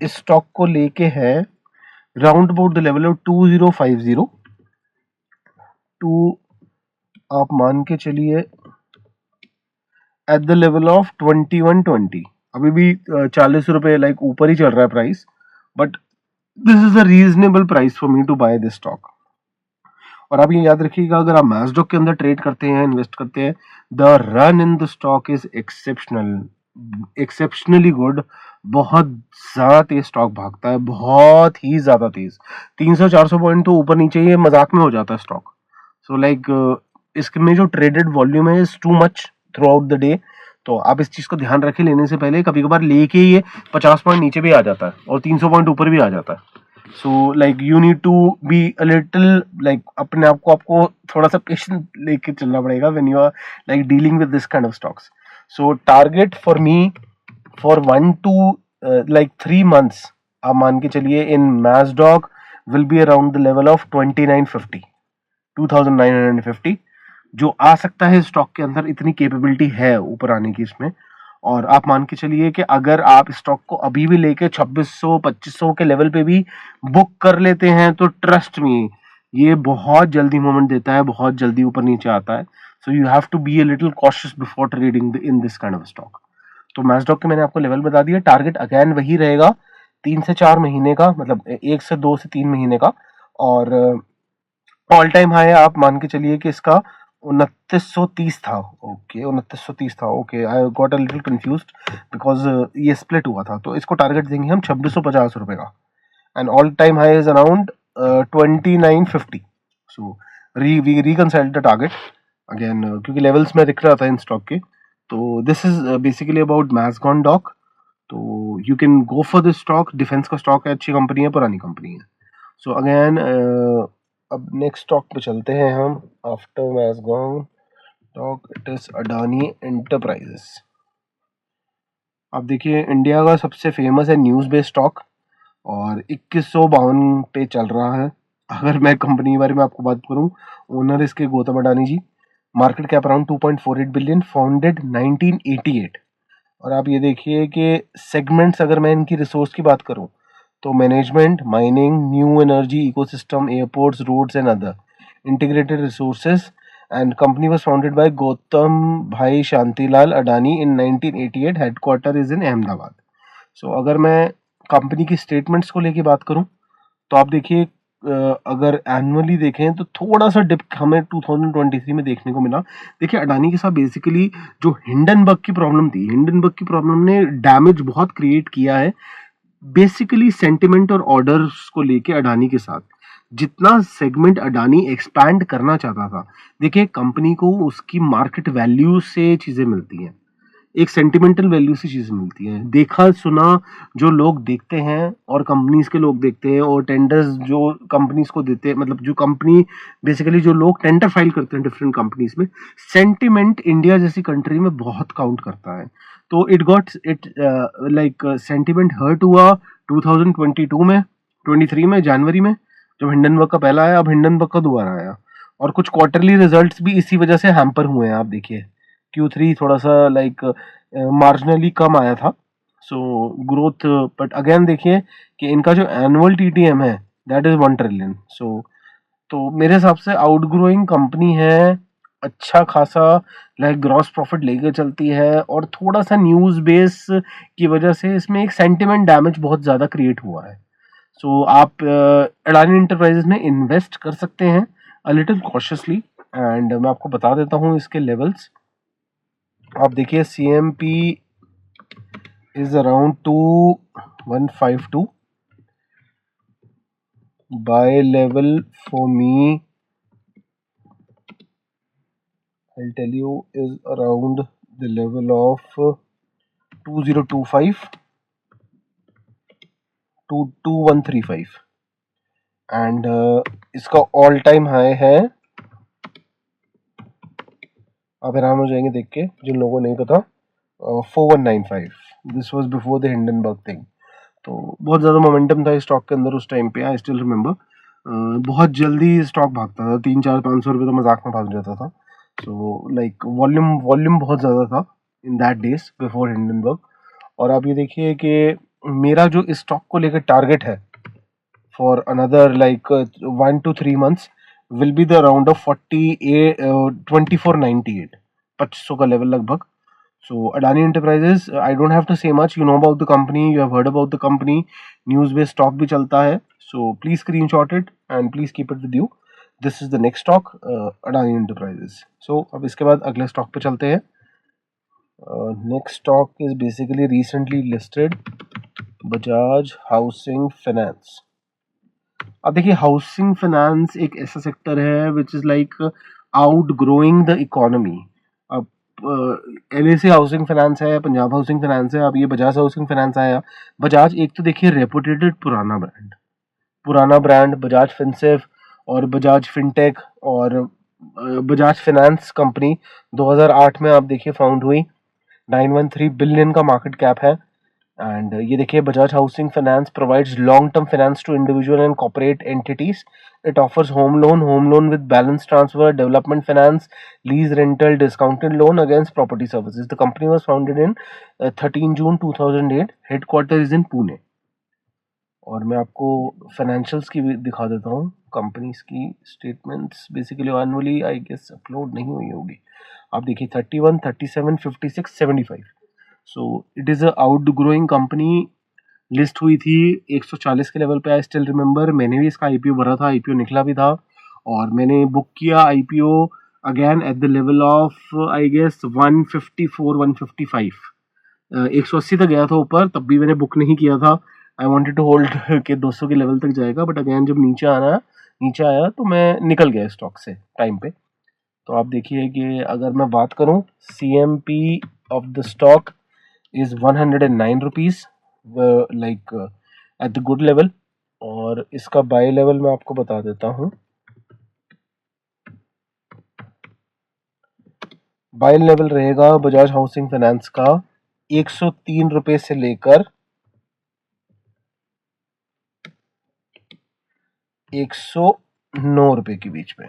इस स्टॉक को लेके है round about the level of 2050 to, आप मान के चलिए एट द लेवल ऑफ 2120। अभी भी 40 रुपए लाइक ऊपर ही चल रहा है price, but this is a reasonable price for me to buy this stock. और आप ये याद रखिएगा, अगर आप मैस्डॉक के अंदर ट्रेड करते हैं, इन्वेस्ट करते हैं, the run in the stock is exceptionally good. बहुत ज्यादा तेज स्टॉक भागता है, बहुत ही ज्यादा तेज। 300-400 पॉइंट तो ऊपर नीचे ये मजाक में हो जाता है स्टॉक। सो लाइक इसमें जो ट्रेडेड वॉल्यूम है is too much through out the day. तो आप इस चीज को ध्यान रखें लेने से पहले। कभी कभार लेके ये 50 पॉइंट नीचे भी आ जाता है और 300 पॉइंट ऊपर भी आ जाता है। So like you need to be a little like अपने आप को आपको थोड़ा सा पेशेंस लेके चलना पड़ेगा when you are like dealing with this kind of stocks. So target for me for 1 to like 3 months, आप मान के चलिए in Mazagon Dock will be around the level of 2950 जो आ सकता है स्टॉक के अंदर। इतनी कैपेबिलिटी है ऊपर आने की इसमें। और आप मान के चलिए कि अगर आप स्टॉक को अभी भी लेके 2600-2500 के लेवल पे भी बुक कर लेते हैं तो ट्रस्ट मी ये बहुत जल्दी मूवमेंट देता है, बहुत जल्दी ऊपर नीचे आता है। So you have to be a little cautious before trading in this kind of stock. तो मैस्डॉक के मैंने आपको लेवल बता दिया। टारगेट अगेन वही रहेगा 3 से 4 महीने का, मतलब 1 से 2 से 3 महीने का। और ऑल टाइम हाई आप मान के चलिए कि इसका 2930 था। ओके 2930 था। Okay I got a little confused because ये स्प्लिट हुआ था। तो इसको टारगेट देंगे हम 2650 रुपए का। And all time high is around 2950। So we reconcile the target again क्योंकि लेवल्स में दिख रहा था इन स्टॉक के। तो this is basically about Mazagon Dock. तो you can go for this stock. Defence का स्टॉक है, अच्छी कंपनी है, पुरानी कंपनी है। सो अगेन अब नेक्स्ट स्टॉक पे चलते हैं हम। After Mazagon Dock it is Adani Enterprises. अब देखिए इंडिया का सबसे फेमस है न्यूज़ बेस्ड स्टॉक और 2152 पे चल रहा है। अगर मैं कंपनी के बारे में आपको बात करूं, ओनर इसके Gautam Adani ji. Market cap around 2.48 billion, founded 1988। और आप ये देखिए कि सेगमेंट्स, अगर मैं इनकी रिसोर्स की बात करूं तो management, mining, new energy, ecosystem, airports, roads and other integrated resources. And company was founded by Gautam bhai Shantilal Adani in 1988। Headquarter is in Ahmedabad. So अगर मैं कंपनी की स्टेटमेंट्स को लेके बात करूं तो आप देखिए अगर एनुअली देखें तो थोड़ा सा डिप हमें 2023 में देखने को मिला। देखिए अडानी के साथ बेसिकली जो हिंडनबर्ग की प्रॉब्लम थी, हिंडनबर्ग की प्रॉब्लम ने डैमेज बहुत क्रिएट किया है बेसिकली सेंटिमेंट और ऑर्डर्स को लेके अडानी के साथ। जितना सेगमेंट अडानी एक्सपैंड करना चाहता था, देखिए कंपनी को उसकी मार्केट वैल्यू से चीजें मिलती हैं, एक सेंटिमेंटल वैल्यू से चीजें मिलती हैं। देखा सुना जो लोग देखते हैं और कंपनीज के लोग देखते हैं और टेंडर्स जो कंपनीज को देते हैं, मतलब जो कंपनी बेसिकली जो लोग टेंडर फाइल करते हैं डिफरेंट कंपनीज में, सेंटिमेंट इंडिया जैसी कंट्री में बहुत काउंट करता है। तो it got it like sentiment hurt हुआ 2022 में, 23 में जनवरी में जब हिंडनबर्ग का पहला आया, अब हिंडनबर्ग का दोबारा आया। और कुछ क्वार्टरली रिजल्ट्स भी इसी वजह से हैम्पर हुए हैं। आप देखिए Q3 थोड़ा सा लाइक मार्जिनली कम आया था। सो ग्रोथ, बट अगेन देखिए कि इनका जो एनुअल TTM है दैट इज 1 ट्रिलियन। सो तो मेरे हिसाब से आउटग्रोइंग कंपनी है, अच्छा खासा लाइक ग्रॉस प्रॉफिट लेके चलती है। और थोड़ा सा न्यूज बेस की वजह से इसमें एक सेंटिमेंट डैमेज बहुत ज्यादा क्रिएट हुआ है। सो आप अडानी इंटरप्राइजेस में इन्वेस्ट कर सकते हैं अ लिटिल कॉशियसली। एंड मैं आपको बता देता हूँ इसके लेवल्स। आप देखिए CMP is around 2152. Buy level for me, I'll tell you, is around the level of 2025 to 2135 and इसका ऑल टाइम हाई है, आप हैरान हो जाएंगे देख के जिन लोगों को नहीं पता, 4195। This was before the Hindenburg thing. तो बहुत ज़्यादा मोमेंटम था इस स्टॉक के अंदर उस टाइम पे, आई स्टिल रिमेंबर। बहुत जल्दी स्टॉक भागता था, 300-400-500 रुपये तो मजाक में भाग जाता था। सो लाइक वॉल्यूम बहुत ज़्यादा था in that days before Hindenburg. और आप ये देखिए कि मेरा जो इस स्टॉक को लेकर टारगेट है for another like 1 to 3 months will be the around of 2498, 2500 का लेवल लगभग. So Adani Enterprises, I don't have to say much. You know about the company. You have heard about the company. News based stock भी चलता है. So please screenshot it and please keep it with you. This is the next stock, Adani Enterprises. So अब इसके बाद अगले stock पे चलते हैं. Next stock is basically recently listed Bajaj Housing Finance. अब देखिए हाउसिंग फाइनेंस एक ऐसा सेक्टर है which is like out growing the economy. अब LIC हाउसिंग फाइनेंस है, पंजाब हाउसिंग फाइनेंस है, अब ये बजाज हाउसिंग फाइनेंस आया. बजाज एक तो देखिए रेपुटेटेड पुराना ब्रांड बजाज फिनसेव और बजाज फिनटेक और बजाज फाइनेंस कंपनी 2008 में आप देखिए फाउंड हुई. 913 बिलियन का मार्केट कैप है. एंड ये देखिए Bajaj housing finance provides long term finance to individual and corporate entities. It offers home loan with balance transfer, development finance, lease rental, discounted loan against property services. The company was founded in 13 June 2008. Headquarter is in Pune. और मैं आपको financials की भी दिखा देता हूँ. Companies की statements basically annually I guess upload नहीं हुई होगी. आप देखिए 31, 37, 56, 75. So it is a out growing company. List हुई थी 140 के लेवल पे. आई स्टिल रिमेंबर मैंने भी इसका IPO भरा था, IPO निकला भी था और मैंने बुक किया IPO again at the level of I guess 154, 155. 180 तक गया था ऊपर, तब भी मैंने बुक नहीं किया था. आई वांटेड टू होल्ड के 200 के लेवल तक जाएगा, बट अगेन जब नीचे आया तो मैं निकल गया स्टॉक से टाइम पे. तो आप देखिए कि अगर मैं बात करूं CMP of the stock is 109 rupees like at the good level. और इसका बाय लेवल मैं आपको बता देता हूं. बाय लेवल रहेगा बजाज हाउसिंग फाइनेंस का 103 रुपए से लेकर 109 रुपए के बीच में.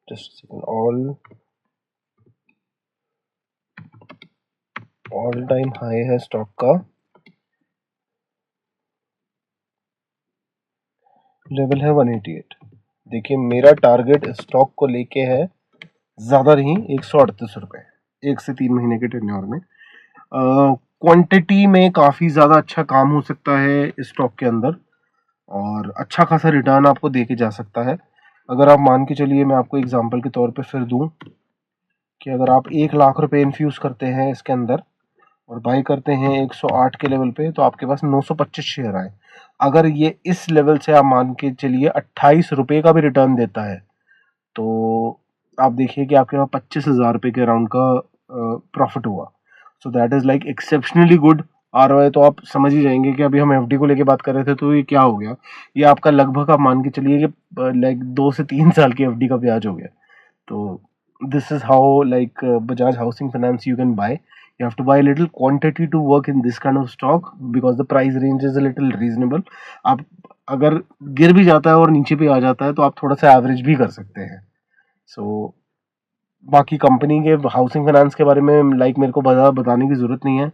Just second. All time high है स्टॉक का. लेवल है 188. देखिए मेरा टारगेट स्टॉक को लेके है ज़्यादा नहीं 138 रुपये 1 से 3 महीने के टेन्योर में. क्वांटिटी में काफ़ी ज़्यादा अच्छा काम हो सकता है इस स्टॉक के अंदर और अच्छा खासा रिटर्न आपको दे के जा सकता है. अगर आप मान के चलिए, मैं आपको एग्जांपल के तौर पे फिर दूं कि अगर आप 1 लाख रुपए इन्फ्यूज़ करते हैं इसके अंदर और बाई करते हैं 108 के लेवल पे, तो आपके पास 925 शेयर आए. अगर ये इस लेवल से आप मान के चलिए 28 रुपये का भी रिटर्न देता है, तो आप देखिए कि आपके पास 25,000 रुपये के अराउंड का प्रॉफिट हुआ. So that is like exceptionally good ROI. तो आप समझ ही जाएंगे कि अभी हम FD को लेके बात कर रहे थे, तो ये क्या हो गया, ये आपका लगभग आप मान के चलिए कि लाइक 2 से 3 साल की FD का ब्याज हो गया. तो this is how like Bajaj Housing Finance you can buy. You have to buy a little quantity to work in this kind of stock because the price range is a little reasonable. आप अगर गिर भी जाता है और नीचे भी आ जाता है तो आप थोड़ा सा एवरेज भी कर सकते हैं. सो बाकी कंपनी के हाउसिंग फाइनेंस के बारे में लाइक मेरे को बताने की ज़रूरत नहीं है.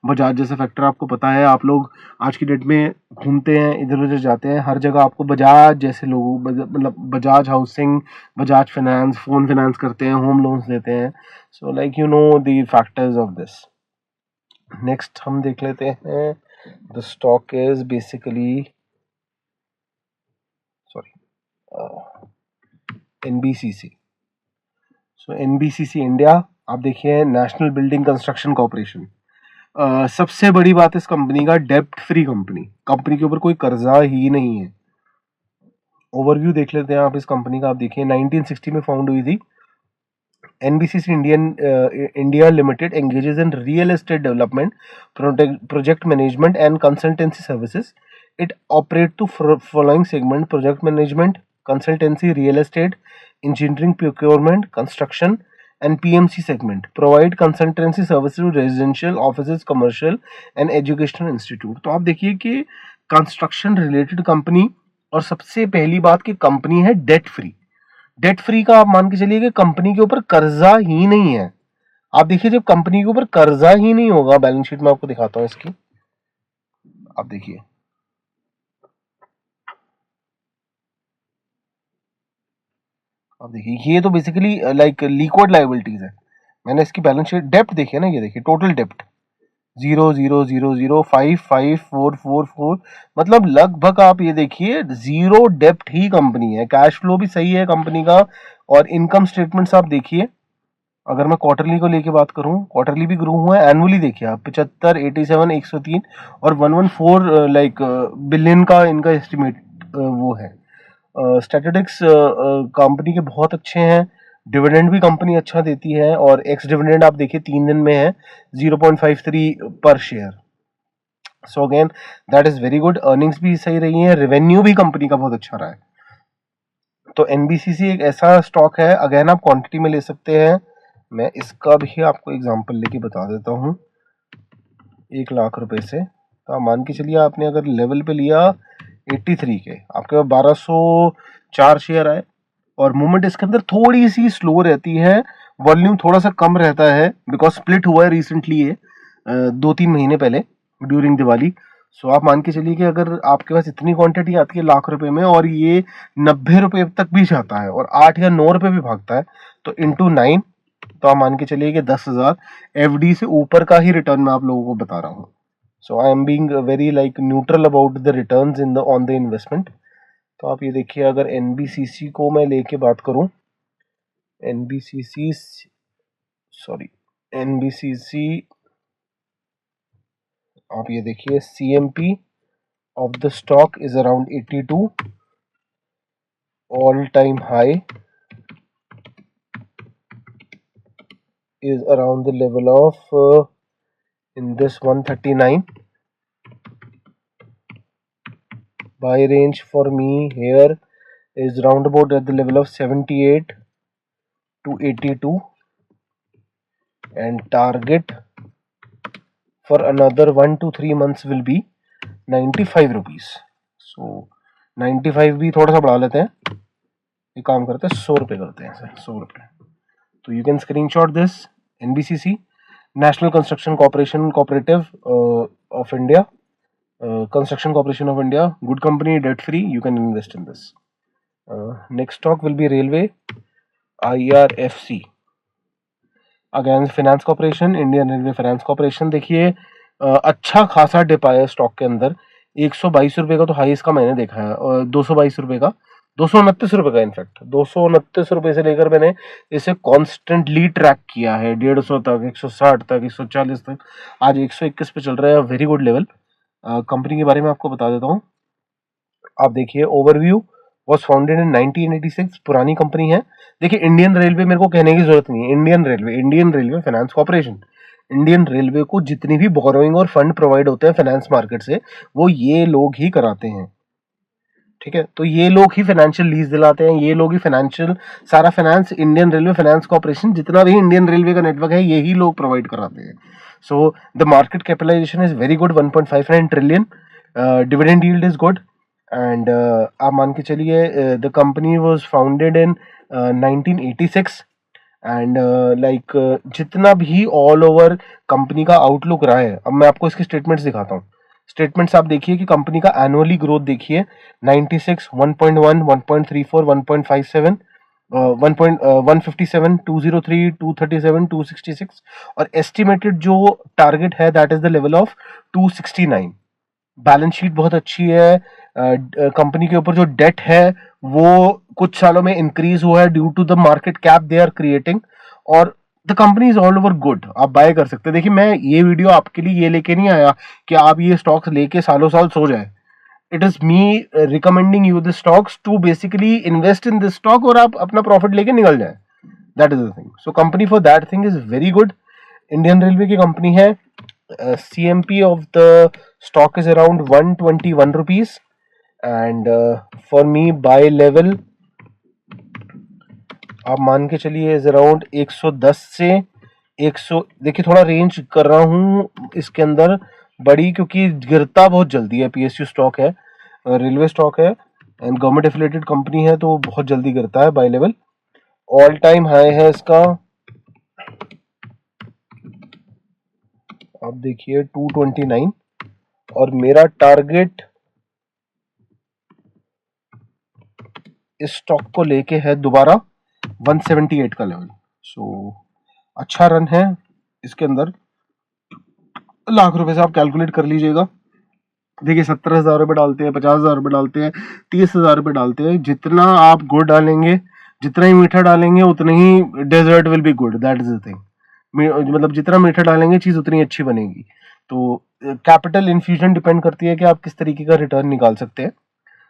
बजाज जैसे फैक्टर आपको पता है, आप लोग आज की डेट में घूमते हैं, इधर उधर जाते हैं, हर जगह आपको बजाज जैसे लोग मतलब Bajaj housing, Bajaj finance, phone finance करते हैं, होम लोन्स देते हैं. सो like you know the factors of this. Next हम देख लेते हैं. The stock is basically NBCC. So NBCC India, आप देखिए नेशनल बिल्डिंग कंस्ट्रक्शन कॉर्पोरेशन. सबसे बड़ी बात इस कंपनी का, डेब्ट फ्री कंपनी के ऊपर कोई कर्जा ही नहीं है. ओवरव्यू देख लेते हैं आप इस कंपनी का. आप देखिए 1960 में फाउंड हुई थी. NBCC India Limited engages in real estate development, project management and consultancy services. It operates to following segment: project management, consultancy, real estate, engineering, procurement, construction and PMC segment. Provide consultancy services to residential, offices, commercial and educational institute. तो आप देखिए कि construction related company और सबसे पहली बात कि company है डेट फ्री। डेट फ्री का आप मान के चलिए कि कंपनी के ऊपर कर्जा ही नहीं है। आप देखिए जब कंपनी के ऊपर कर्जा ही नहीं होगा, बैलेंस शीट में आपको दिखाता हूं इसकी, आप देखिए ये तो बेसिकली लाइक लिक्विड लायबिलिटीज है। मैंने इसकी बैलेंस शीट डेप्ट देखिए ना, ये देखिए टोटल डेप्ट 0 0 0 0 5 5 4 4 4, मतलब लगभग आप ये देखिए जीरो डेप्ट ही कंपनी है। कैश फ्लो भी सही है कंपनी का, और इनकम स्टेटमेंट्स आप देखिए, अगर मैं क्वार्टरली को लेके बात करूं, क्वार्टरली भी ग्रो हुआ है, एनुअली देखिए आप 75, 87, 103 और 114 लाइक बिलियन का इनका एस्टिमेट वो है। स्टैटिस्टिक्स कंपनी के बहुत अच्छे हैं, डिविडेंड भी कंपनी अच्छा देती है, और एक्स डिविडेंड आप देखिए 3 दिन में है 0.53 पर share. So again that is very good. Earnings भी सही रही है, रेवेन्यू भी कंपनी का बहुत अच्छा रहा है। तो एनबीसीसी एक ऐसा स्टॉक है, अगेन आप क्वांटिटी में ले सकते हैं। मैं इसका भी आपको एग्जांपल लेके बता देता हूँ। 1 लाख रुपए से तो आप मान के चलिए, आपने अगर लेवल पे लिया 83 के, आपके पास 1204 शेयर आए, और मूवमेंट इसके अंदर थोड़ी सी स्लो रहती है, वॉल्यूम थोड़ा सा कम रहता है, बिकॉज स्प्लिट हुआ है रिसेंटली ये 2-3 महीने पहले ड्यूरिंग दिवाली। सो आप मान के चलिए कि अगर आपके पास इतनी क्वांटिटी आती है लाख रुपए में, और ये 90 रुपए तक भी जाता है और 8 या 9 रुपए भी भागता है, तो इंटू 9, तो आप मान के चलिए कि 10,000 एफडी से ऊपर का ही रिटर्न मैं आप लोगों को बता रहा हूँ। So I am being very like neutral about the returns in the on the investment. तो आप ये देखिए, अगर एनबीसीसी को मैं लेके बात करूं, एनबीसीसी आप ये देखिए, CMP of the stock is around 82, all time high is around the level of in this 139. Buy range for me here is round about at the level of 78 to 82, and target for another 1 to 3 months will be 95 rupees. So 95 भी थोड़ा सा बढ़ा लेते हैं, ये काम करते हैं 100 रुपये करते हैं, 100 रुपये। तो you can screenshot this NBCC, national construction corporation cooperative of India, Construction Corporation of India, good company, debt free, you can invest in this. Next stock will be Railway, IRFC, again Finance Corporation, Indian Railway Finance Corporation। देखिए अच्छा खासा dip आया stock के अंदर, 122 रुपए का तो high इसका मैंने देखा है, और 222 रुपए का, 229 रुपए का, इनफैक्ट 229 रुपए से लेकर मैंने इसे कॉन्स्टेंटली ट्रैक किया है 150 तक, 160 तक, 140 तक, आज 121 पे चल रहा है, वेरी गुड लेवल। कंपनी के बारे में आपको बता देता हूँ, आप देखिए ओवरव्यू, वॉज फाउंडेड इन 1986, पुरानी कंपनी है। देखिए इंडियन रेलवे, मेरे को कहने की जरूरत नहीं है, Indian railway finance corporation, Indian railway को जितनी भी बोरोइंग और फंड प्रोवाइड होते हैं फाइनेंस मार्केट से, वो ये लोग ही कराते हैं, ठीक है। तो ये लोग ही फाइनेंशियल लीज दिलाते हैं, ये लोग ही फाइनेंशियल, सारा finance Indian railway finance corporation, जितना भी इंडियन रेलवे का नेटवर्क है, यही लोग प्रोवाइड कराते हैं। So the market capitalization is very good, 1.59 trillion, dividend yield is good, and आप मान के चलिए the company was founded in 1986, and like जितना भी ऑल ओवर कंपनी का आउटलुक रहा है, अब मैं आपको इसके स्टेटमेंट्स दिखाता हूँ। स्टेटमेंट्स आप देखिए कि कंपनी का एनुअली ग्रोथ देखिए, 96, 1.1, 1.34, 1.57, 157, 203, 237, 266, और एस्टिमेटेड जो टारगेट है that is the level of 269। Balance sheet बहुत अच्छी है, कंपनी के ऊपर जो डेट है वो कुछ सालों में इंक्रीज हुआ है due to the market cap they are creating, और the company is all over good, आप बाय कर सकते हैं। देखिए मैं ये वीडियो आपके लिए ये लेके नहीं आया कि आप ये स्टॉक्स लेके सालों साल सो जाए, it is me recommending you the stocks to basically invest in this stock, और आप अपना प्रॉफिट लेके निकल जाए, that is the thing. So company for that thing is very good, Indian railway की कंपनी है। CMP of the stock is around 121 rupees, and for me buy level आप मान के चलिए इज अराउंड 110 से 100, देखिए थोड़ा रेंज कर रहा हूँ इसके अंदर बड़ी, क्योंकि गिरता बहुत जल्दी है, PSU स्टॉक है, रेलवे स्टॉक है, एंड गवर्नमेंट एफिलेटेड कंपनी है तो बहुत जल्दी करता है buy level. All time high है इसका, आप देखिए 229, और मेरा टारगेट इस स्टॉक को लेके है दोबारा 178 का लेवल। सो अच्छा रन है इसके अंदर। लाख रुपए से आप कैलकुलेट कर लीजिएगा। देखिए 70,000 रुपये डालते हैं, 50,000 रुपये डालते हैं, 30,000 रुपये डालते हैं, जितना आप गुड़ डालेंगे, जितना ही मीठा डालेंगे उतना ही dessert will be good, that is the thing. मतलब जितना मीठा डालेंगे चीज उतनी अच्छी बनेगी। तो कैपिटल इन्फ्यूजन डिपेंड करती है कि आप किस तरीके का रिटर्न निकाल सकते हैं।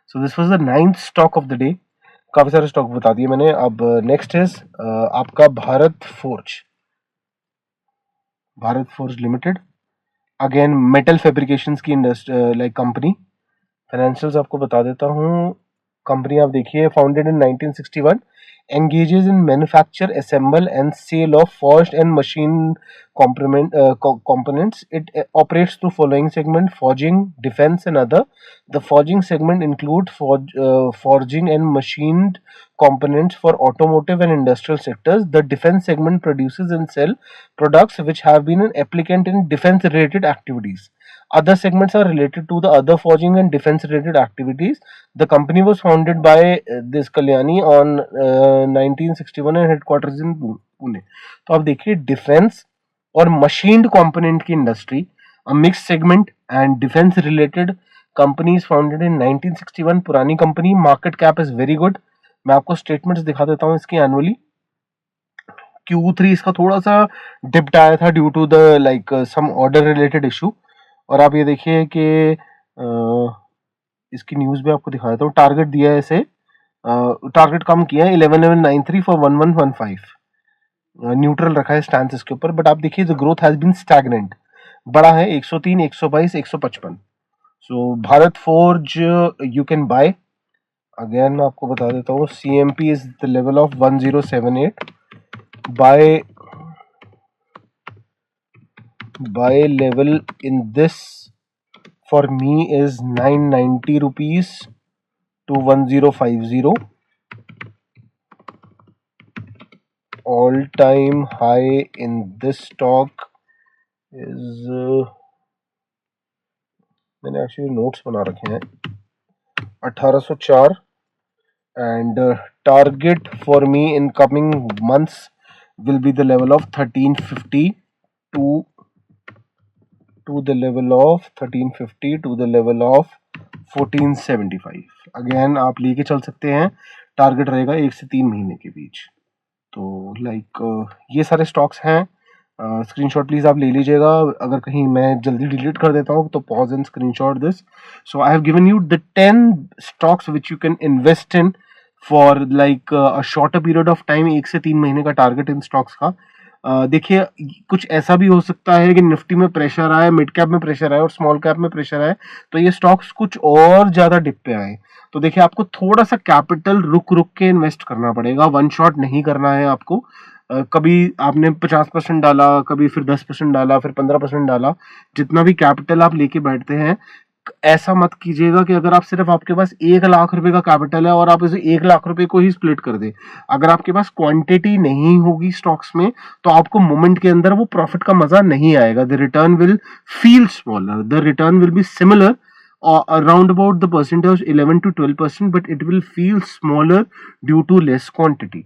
So this was the 9th stock of the day. काफी सारे स्टॉक बता दिए मैंने। अब नेक्स्ट इज आपका Bharat Forge limited. Again metal fabrications की इंडस्ट्री लाइक कंपनी। फाइनेंशियल्स आपको बता देता हूँ। कंपनी आप देखिए, founded in 1961, engages in manufacture, assemble and sale of forged and machine components. It operates through following segment: forging, defense and other. The forging segment include forging and machined components for automotive and industrial sectors. The defense segment produces and sell products which have been an applicant in defense related activities. Other segments are related to the other forging and defense related activities. The company was founded by this Kalyani on 1961 and headquarters in Pune. तो आप देखिए defence और machined component की industry, a mix segment and defence related companies founded in 1961। पुरानी company, market cap is very good. मैं आपको statements दिखा देता हूँ इसकी एनुअली। Q3 इसका थोड़ा सा डिप्ट आया था due to the like some order related issue. और आप ये देखिए कि इसकी न्यूज भी आपको दिखा देता हूँ। टारगेट दिया है इसे, टारगेट कम किया है 11,1193 फॉर 1115। न्यूट्रल रखा है स्टैंस इसके ऊपर। बट आप देखिए the growth has been stagnant, बड़ा है 103, 122, 155। So Bharat Forge you can buy. Again मैं आपको बता देता हूँ, CMP is the level of 1078। By level in this for me is 990 rupees to 1050. All time high in this stock is मैंने actually notes बना रखे हैं, 1804। and target for me in coming months will be the level of 1350 to the level of 1350 to the level of 1475। Again आप लेके चल सकते हैं, target रहेगा 1 से 3 महीने के बीच। तो लाइक ये सारे स्टॉक्स हैं। स्क्रीनशॉट प्लीज आप ले लीजिएगा। अगर कहीं मैं जल्दी डिलीट कर देता हूँ तो pause and screenshot this. So I have given you the 10 stocks which you can invest in for like a shorter period of time. 1 से 3 महीने का टारगेट इन स्टॉक्स का। देखिए कुछ ऐसा भी हो सकता है कि निफ्टी में प्रेशर आए, मिड कैप में प्रेशर आए और स्मॉल कैप में प्रेशर आए, तो ये स्टॉक्स कुछ और ज्यादा डिप पे आए। तो देखिए आपको थोड़ा सा कैपिटल रुक रुक के इन्वेस्ट करना पड़ेगा, वन शॉट नहीं करना है आपको। कभी आपने 50% डाला, कभी फिर 10% डाला, फिर 15% डाला। जितना भी कैपिटल आप लेके बैठते हैं, ऐसा मत कीजिएगा कि अगर आप सिर्फ आपके पास 1 लाख रुपए का कैपिटल है और आप इसे 1 लाख रुपए को ही स्प्लिट कर दे। अगर आपके पास क्वांटिटी नहीं होगी स्टॉक्स में तो आपको मोमेंट के अंदर वो प्रॉफिट का मजा नहीं आएगा। The return will feel smaller, the return will be similar around about the percentage 11 to 12%, but it will feel smaller due to less quantity।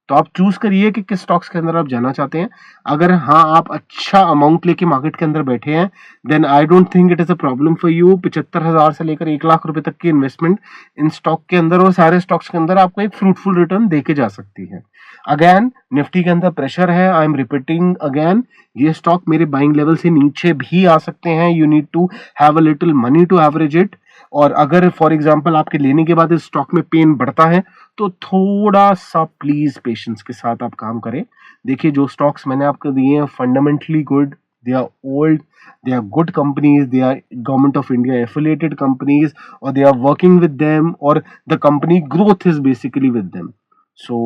तो आप चूज करिए कि किस स्टॉक्स के अंदर आप जाना चाहते हैं। अगर हाँ आप अच्छा अमाउंट लेके मार्केट के अंदर बैठे हैं, then I don't think it is a problem for you. 75,000 से लेकर 1 लाख रुपए तक की इन्वेस्टमेंट इन स्टॉक के अंदर और सारे स्टॉक्स के अंदर आपको एक फ्रूटफुल रिटर्न देके जा सकती है। अगेन निफ्टी के अंदर प्रेशर है, आई एम रिपीटिंग अगेन, ये स्टॉक मेरे बाइंग लेवल से नीचे भी आ सकते हैं। You need to have a little money to average it. और अगर फॉर एग्जांपल आपके लेने के बाद इस स्टॉक में पेन बढ़ता है तो थोड़ा सा प्लीज पेशेंस के साथ आप काम करें। देखिए जो स्टॉक्स मैंने आपको दिए हैं fundamentally good, they are old, they are good companies, they are government of India affiliated companies, or they are working with them, or the company growth is basically with them. So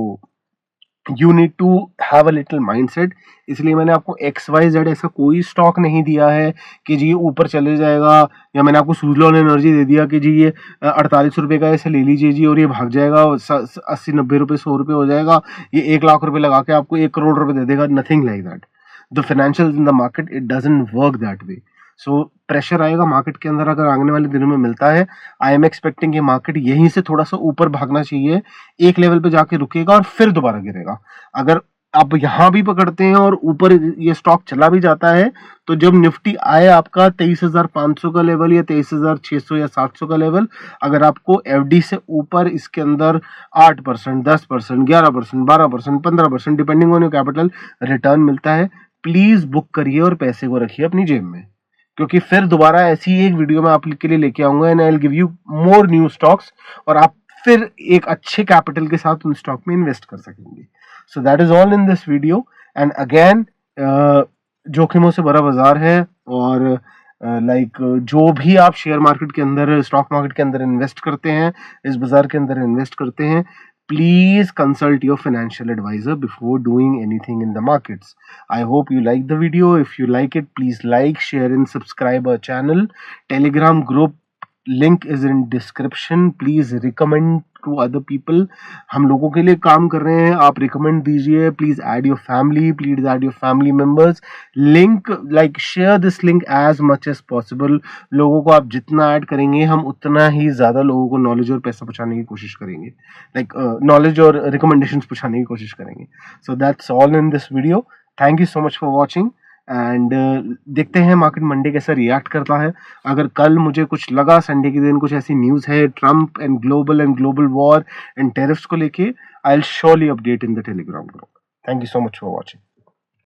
you need to have a little mindset. इसलिए मैंने आपको XYZ ऐसा कोई stock नहीं दिया है कि जी ये ऊपर चले जाएगा, या मैंने आपको सुज़लॉन एनर्जी दे दिया कि जी ये 48 रुपये का ऐसे ले लीजिए जी और ये भाग जाएगा, 80-90 रुपये 100 रुपये हो जाएगा, ये 1 लाख रुपये लगा के आपको 1 करोड़ रुपये दे देगा। Nothing like that. The financials in the market, it doesn't work that way. So pressure आएगा मार्केट के अंदर अगर आने वाले दिनों में मिलता है। आई एम एक्सपेक्टिंग ये मार्केट यहीं से थोड़ा सा ऊपर भागना चाहिए, एक लेवल पे जाके रुकेगा और फिर दोबारा गिरेगा। अगर आप यहाँ भी पकड़ते हैं और ऊपर ये स्टॉक चला भी जाता है, तो जब निफ्टी आए आपका 23,500 का लेवल या 23,600 या 700 का लेवल, अगर आपको एफडी से ऊपर इसके अंदर 8%, 10%, 11%, 12%, 15% depending on your capital return मिलता है, प्लीज बुक करिए और पैसे को रखिए अपनी जेब में। क्योंकि फिर दोबारा ऐसी एक वीडियो मैं आपके लिए लेके आऊंगा and I will give you more new stocks, और आप फिर एक अच्छे कैपिटल के साथ उन स्टॉक में इन्वेस्ट कर सकेंगे। सो that is all in this video. And again, जोखिमों से बड़ा बाजार है, और लाइक जो भी आप शेयर मार्केट के अंदर, स्टॉक मार्केट के अंदर इन्वेस्ट करते हैं, इस बाजार के अंदर इन्वेस्ट करते हैं, please consult your financial advisor before doing anything in the markets. I hope you like the video. If you like it, please like, share and subscribe our channel. Telegram group link is in description. Please recommend to other people. हम लोगों के लिए काम कर रहे हैं, आप recommend दीजिए. Please add your family. Please add your family members. Link, like share this link as much as possible. लोगों को आप जितना ऐड करेंगे, हम उतना ही ज़्यादा लोगों को नॉलेज और पैसा पहुंचाने की कोशिश करेंगे, लाइक नॉलेज और रिकमेंडेशंस पहुंचाने की कोशिश करेंगे। So that's all in this video. Thank you so much for watching, and देखते हैं मार्केट मंडे कैसा रिएक्ट करता है। अगर कल मुझे कुछ लगा, संडे के दिन कुछ ऐसी न्यूज़ है Trump and global war and tariffs को लेके, I will surely update in the Telegram group. Thank you so much for watching.